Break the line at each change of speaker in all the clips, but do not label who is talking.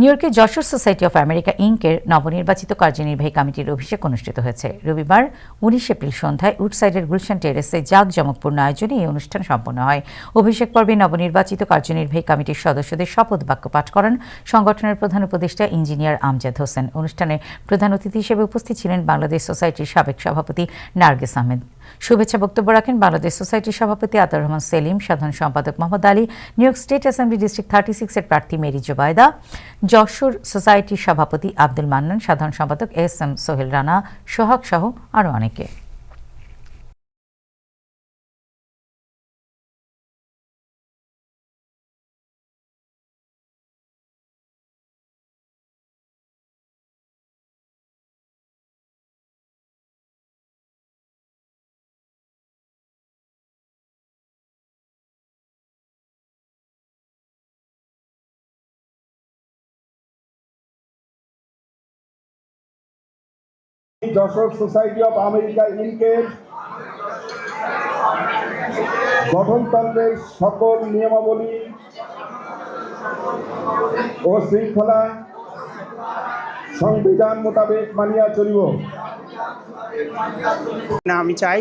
নিউইয়র্কে Jessore society of America ইনকের নবনির্বাচিত কার্যনির্বাহী কমিটির অভিষেক অনুষ্ঠিত হয়েছে। রবিবার 19 এপ্রিল সন্ধ্যায় উডসাইডের গুলশান টেরেসে জাঁকজমকপূর্ণ আয়োজনে এই অনুষ্ঠান সম্পন্ন হয়। অভিষেক পর্বে নবনির্বাচিত কার্যনির্বাহী কমিটির সদস্যদের শপথ বাক্য পাঠ করান সংগঠনের প্রধান উপদেষ্টা ইঞ্জিনিয়ার আমজাদ হোসেন। অনুষ্ঠানে প্রধান অতিথি হিসেবে উপস্থিত ছিলেন বাংলাদেশ সোসাইটির সাবেক সভাপতি নার্গিস আহমেদ। শুভেচ্ছা বক্তব্য রাখেন বাংলাদেশ সোসাইটির সভাপতি আতাউর রহমান সেলিম, সাধারণ সম্পাদক Mohammad Ali, New York state assembly district 36-এর প্রার্থী মেরি জোবায়দা, যশোর সোসাইটির সভাপতি আব্দুল মান্নান, সাধারণ সম্পাদক এস.এম. সোহেল রানা, সোহাগ সহ আরও অনেকে।
যশোর সোসাইটি অফ আমেরিকা ইনকের গঠনতন্ত্রের সকল নিয়মাবলী ও শৃঙ্খলা সংবিধান মোতাবেক মানিয়া চলিব।
আমি চাই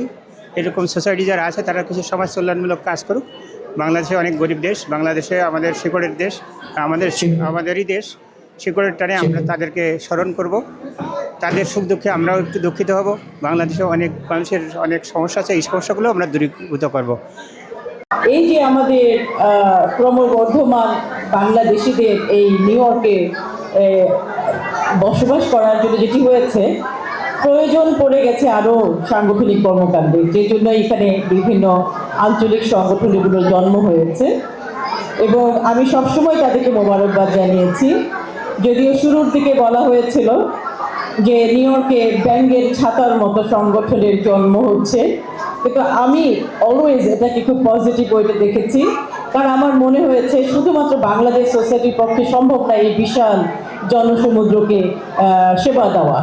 এরকম সোসাইটি যারা আছে তারা কিছু সমাজ কল্যাণমূলক কাজ করুক। বাংলাদেশে অনেক গরিব দেশ, বাংলাদেশে আমাদের শিকড়ের দেশ, আমাদেরই দেশ। শিকড়ের টানে আমরা তাদেরকে স্মরণ করব, তাদের সুখ দুঃখে আমরাও একটু দুঃখিত হব। বাংলাদেশে অনেক মানুষের অনেক সমস্যা আছে, এই সমস্যাগুলো আমরা দূরীভূত করব।
এই যে আমাদের ক্রমবর্ধমান বাংলাদেশিদের এই নিউ ইয়র্কে বসবাস করার জন্য যেটি হয়েছে, প্রয়োজন পড়ে গেছে আরও সাংগঠনিক কর্মকাণ্ডের, যে জন্য এখানে বিভিন্ন আঞ্চলিক সংগঠনগুলোর জন্ম হয়েছে এবং আমি সবসময় তাদেরকে মোবারকবাদ জানিয়েছি। যদিও শুরুর দিকে বলা হয়েছিল যে নিউ ইয়র্কে ব্যাঙের ছাতার মতো সংগঠনের জন্ম হচ্ছে, কিন্তু আমি অলওয়েজ এটাকে খুব পজিটিভ ওয়েতে দেখেছি, কারণ আমার মনে হয়েছে শুধুমাত্র বাংলাদেশ সোসাইটির পক্ষে সম্ভব না এই বিশাল জনসমুদ্রকে সেবা দেওয়া।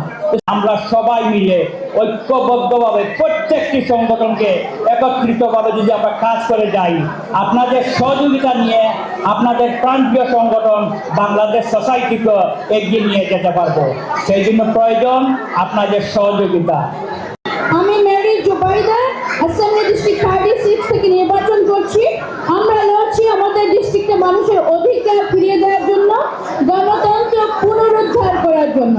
আমরা সবাই মিলে ঐক্যবদ্ধভাবে প্রত্যেকটি সংগঠনকে একত্রিতভাবে যদি আমরা কাজ করে যাই, আপনাদের সহযোগিতা নিয়ে আপনাদের প্রান্তীয় সংগঠন বাংলাদেশ সোসাইটিকে এগিয়ে নিয়ে যেতে পারবো। সেই জন্য প্রয়োজন আপনাদের সহযোগিতা।
আমি মেরি জোবাইদা অ্যাসেম্বলি ডিস্ট্রিক্ট 36 থেকে নির্বাচন করছি। আমরা লড়ছি আমাদের ডিস্ট্রিক্টে মানুষের অধিকার ফিরিয়ে দেওয়ার জন্য, গণতন্ত্র পুনরুদ্ধার করার জন্য,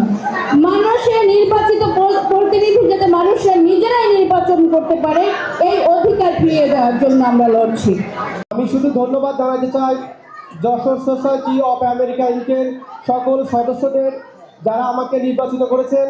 মানুষের নির্বাচিত প্রতিনিধি যাতে মানুষের নিজেরাই নির্বাচন করতে পারে এই অধিকার ফিরিয়ে দেওয়ার জন্য আমরা লড়ছি।
আমি শুধু ধন্যবাদ জানাতে চাই যশোর সোসাইটি অফ আমেরিকা ইনকের সকল সদস্যদের যারা আমাকে নির্বাচিত করেছেন।